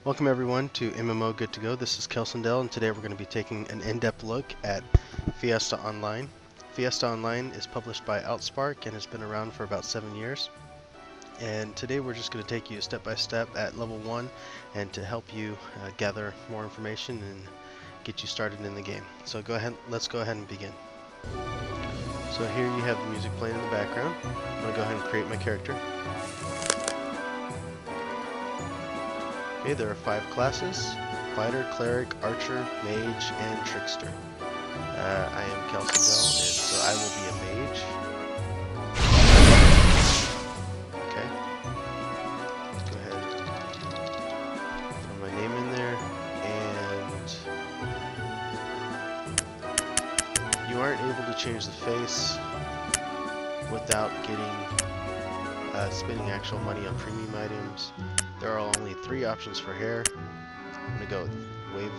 Welcome everyone to MMO Good to Go. This is Kelsendale, and today we're going to be taking an in-depth look at Fiesta Online. Fiesta Online is published by Outspark and has been around for about 7 years. And today we're just going to take you step by step at level 1 and to help you gather more information and get you started in the game. So let's go ahead and begin. So here you have the music playing in the background. I'm going to go ahead and create my character. Okay, there are 5 classes: Fighter, Cleric, Archer, Mage, and Trickster. I am Kelsendale, and so I will be a mage. Okay. Let's go ahead and put my name in there, and you aren't able to change the face without spending actual money on premium items. There are only 3 options for hair. I'm going to go with wave,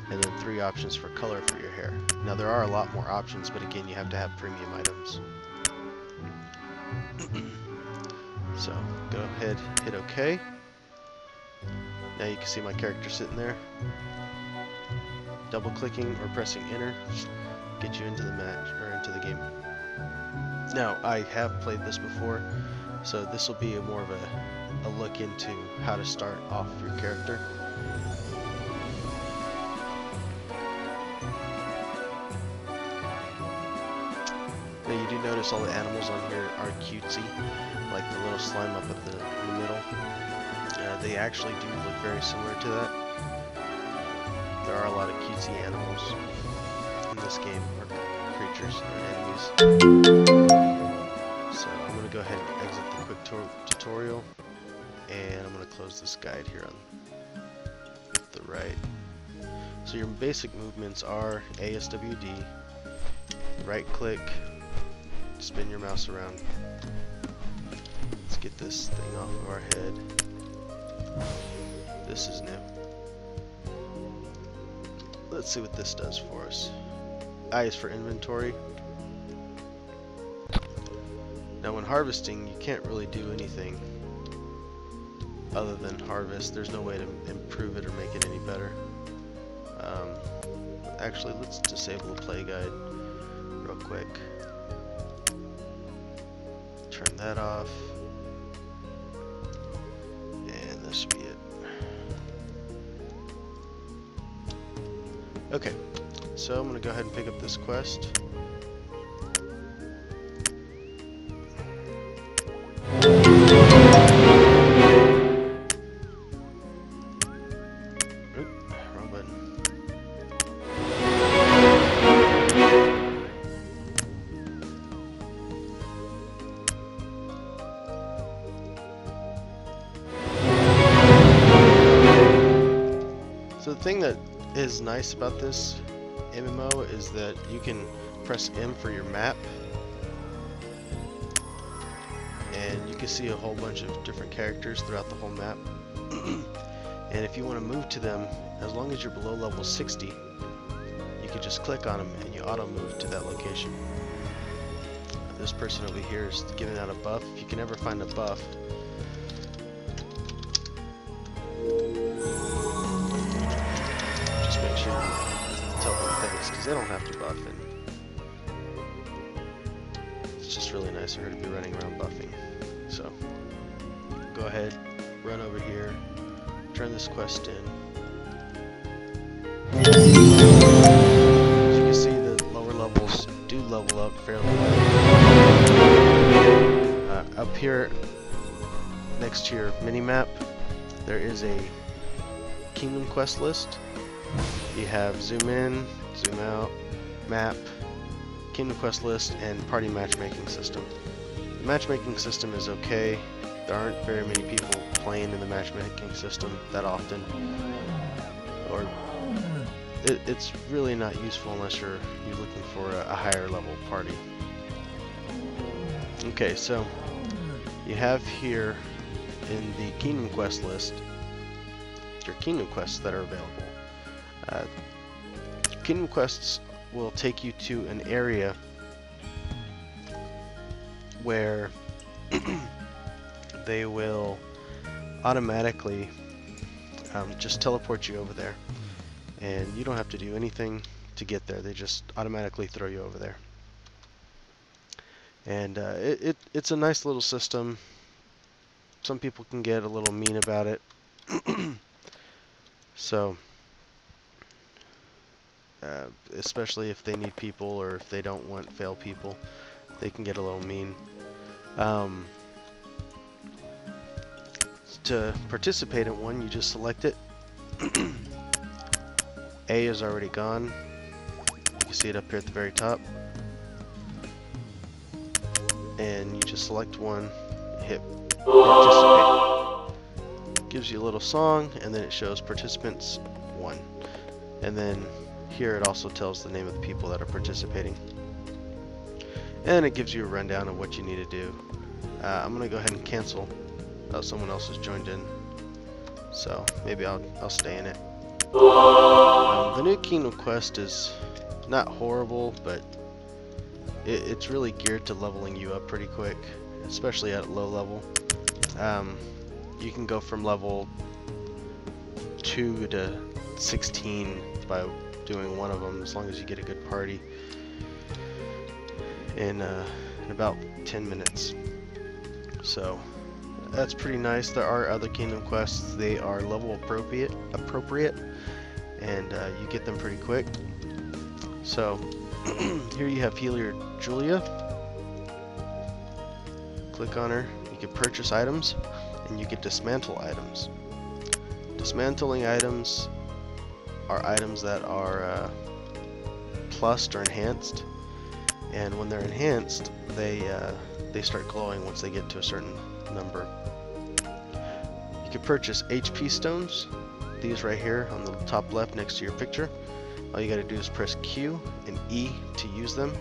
and then 3 options for color for your hair. Now there are a lot more options, but again, you have to have premium items. So go ahead, hit OK. Now you can see my character sitting there. Double clicking or pressing enter get you into the match or into the game. Now I have played this before, so this will be more of a look into how to start off your character. Now you do notice all the animals on here are cutesy, like the little slime up in the middle. They actually do look very similar to that. There are a lot of cutesy animals in this game, or creatures, or enemies. So I'm going to go ahead and exit the quick tutorial. And I'm going to close this guide here on the right. So your basic movements are ASWD, right click, spin your mouse around. Let's get this thing off of our head. This is new. Let's see what this does for us. I is for inventory. Now when harvesting, you can't really do anything other than harvest. There's no way to improve it or make it any better. Actually, let's disable the play guide real quick. Turn that off. And this should be it. Okay, so I'm going to go ahead and pick up this quest. So the thing that is nice about this MMO is that you can press M for your map, and you can see a whole bunch of different characters throughout the whole map. And if you want to move to them, as long as you're below level 60, you can just click on them and you auto move to that location. This person over here is giving out a buff. If you can ever find a buff, make sure to tell them thanks, because they don't have to buff, and it's just really nice of her to be running around buffing. So go ahead, run over here, turn this quest in. As you can see, the lower levels do level up fairly well. Up here next to your mini-map, there is a kingdom quest list. You have zoom in, zoom out, map, kingdom quest list, and party matchmaking system. The matchmaking system is okay. There aren't very many people playing in the matchmaking system that often, or it's really not useful unless you're looking for a higher level party. Okay, so you have here in the kingdom quest list your kingdom quests that are available. Kingdom quests will take you to an area where they will automatically just teleport you over there, and you don't have to do anything to get there. They just automatically throw you over there. And it's a nice little system. Some people can get a little mean about it. So especially if they need people, or if they don't want fail people, they can get a little mean. To participate in one, you just select it. A is already gone. You can see it up here at the very top. And you just select one, hit participate. Gives you a little song, and then it shows participants 1. And then here it also tells the name of the people that are participating. And it gives you a rundown of what you need to do. I'm going to go ahead and cancel. Someone else has joined in, so maybe I'll stay in it. The new Kingdom Quest is not horrible, but it's really geared to leveling you up pretty quick, especially at low level. You can go from level 2 to 16 by doing one of them, as long as you get a good party in about 10 minutes. So that's pretty nice. There are other Kingdom Quests. They are level appropriate, and you get them pretty quick. So here you have Healer Julia. Click on her. You can purchase items, and you can dismantle items. Dismantling items are items that are plussed or enhanced, and when they're enhanced, they start glowing once they get to a certain number. You can purchase HP stones, these right here on the top left next to your picture. All you gotta do is press Q and E to use them.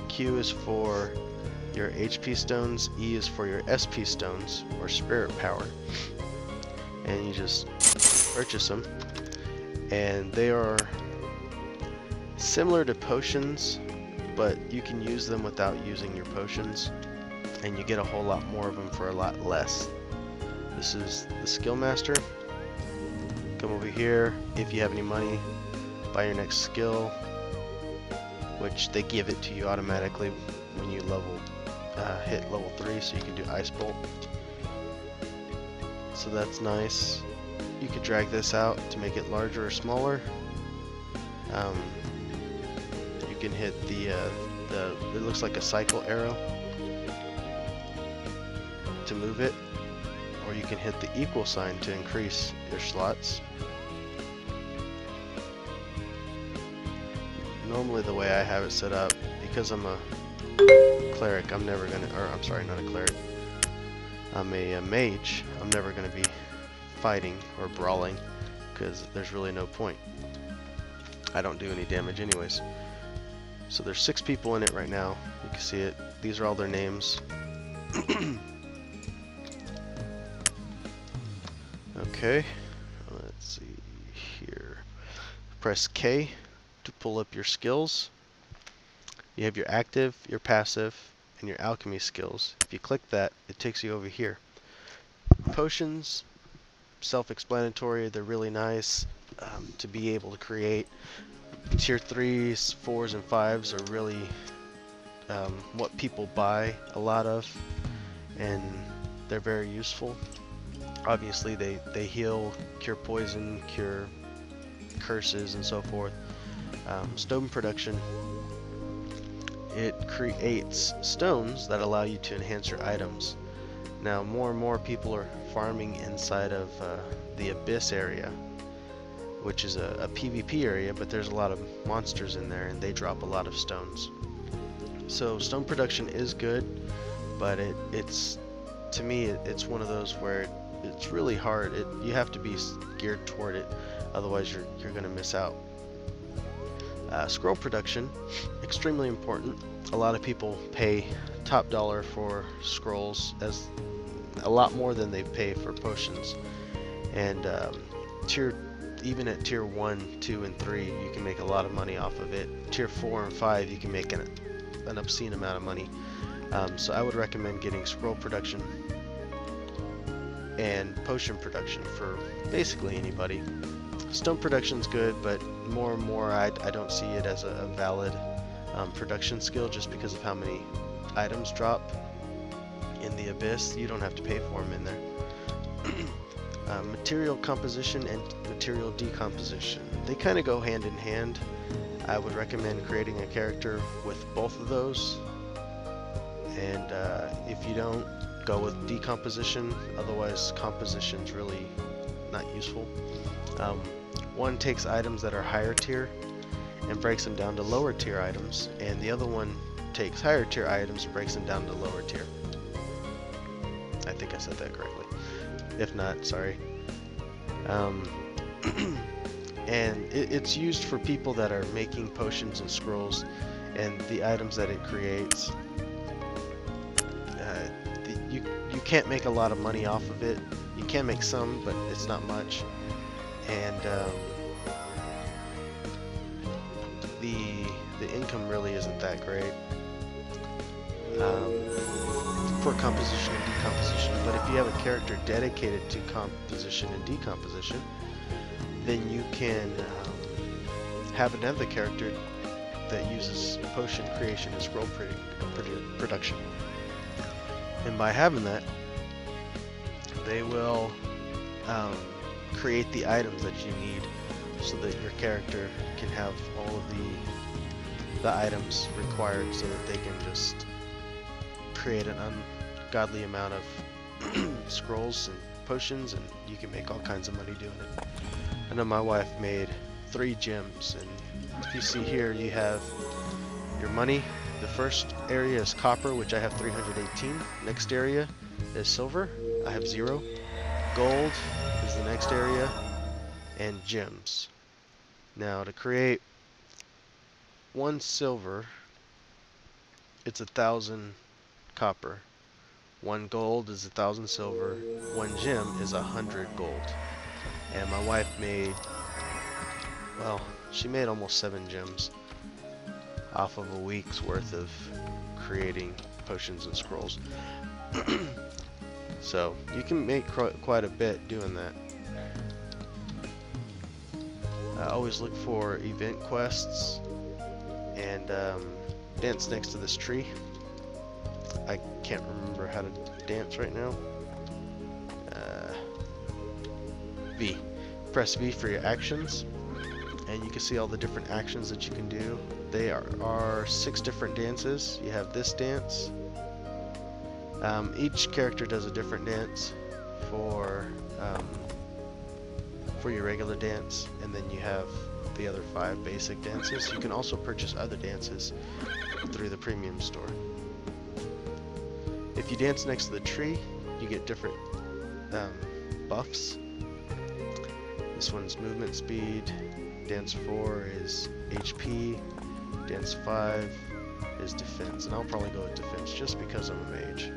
Q is for your HP stones, E is for your SP stones, or spirit power. And you just purchase them. And they are similar to potions, but you can use them without using your potions, and you get a whole lot more of them for a lot less. This is the Skill Master. Come over here. If you have any money, buy your next skill, which they give it to you automatically when you hit level 3, so you can do Ice Bolt. So that's nice. You could drag this out to make it larger or smaller. You can hit it looks like a cycle arrow to move it, or you can hit the equal sign to increase your slots. Normally the way I have it set up, because I'm a cleric, I'm never gonna, or I'm sorry, not a cleric, I'm a mage, I'm never gonna be fighting or brawling, because there's really no point. I don't do any damage anyways. So there's 6 people in it right now. You can see it. These are all their names. Okay, let's see here. Press K to pull up your skills. You have your active, your passive, and your alchemy skills. If you click that, it takes you over here. Potions, self-explanatory. They're really nice to be able to create. Tier 3s, 4s, and 5s are really what people buy a lot of, and they're very useful. Obviously they heal, cure poison, cure curses, and so forth. Stone production, it creates stones that allow you to enhance your items. Now more and more people are farming inside of the Abyss area, which is a PvP area, but there's a lot of monsters in there, and they drop a lot of stones. So stone production is good, but it's to me it's one of those where it's really hard. You have to be geared toward it, otherwise you're gonna miss out. Scroll production, extremely important. A lot of people pay top dollar for scrolls, as a lot more than they pay for potions. And even at tier 1, 2, and 3, you can make a lot of money off of it. Tier 4 and 5, you can make an obscene amount of money. So I would recommend getting scroll production. and potion production for basically anybody. Stone production's good, but more and more I don't see it as a valid production skill just because of how many items drop in the abyss. You don't have to pay for them in there. Material composition and material decomposition. They kind of go hand in hand. I would recommend creating a character with both of those. And if you don't, go with decomposition. Otherwise, composition's really not useful. One takes items that are higher tier and breaks them down to lower tier items, and the other one takes higher tier items and breaks them down to lower tier. I think I said that correctly. If not, sorry. And it's used for people that are making potions and scrolls, and the items that it creates, you can't make a lot of money off of it. You can make some, but it's not much. And the income really isn't that great for composition and decomposition. But if you have a character dedicated to composition and decomposition, then you can have another character that uses potion creation and scroll production. And by having that, they will create the items that you need so that your character can have all of the items required so that they can just create an ungodly amount of scrolls and potions, and you can make all kinds of money doing it. I know my wife made 3 gems, and if you see here, you have your money. The first area is copper, which I have 318. Next area is silver. I have 0. Gold is the next area, and gems. Now, to create 1 silver, it's 1,000 copper. 1 gold is 1,000 silver. 1 gem is 100 gold. And my wife made, well, she made almost 7 gems off of a week's worth of creating potions and scrolls. So you can make quite a bit doing that. Always look for event quests and dance next to this tree. I can't remember how to dance right now. V. Press V for your actions, and you can see all the different actions that you can do. They are 6 different dances. You have this dance. Each character does a different dance for your regular dance, and then you have the other 5 basic dances. You can also purchase other dances through the premium store. If you dance next to the tree, you get different buffs. This one's movement speed. Dance 4 is HP. Dance 5 is defense, and I'll probably go with defense just because I'm a mage.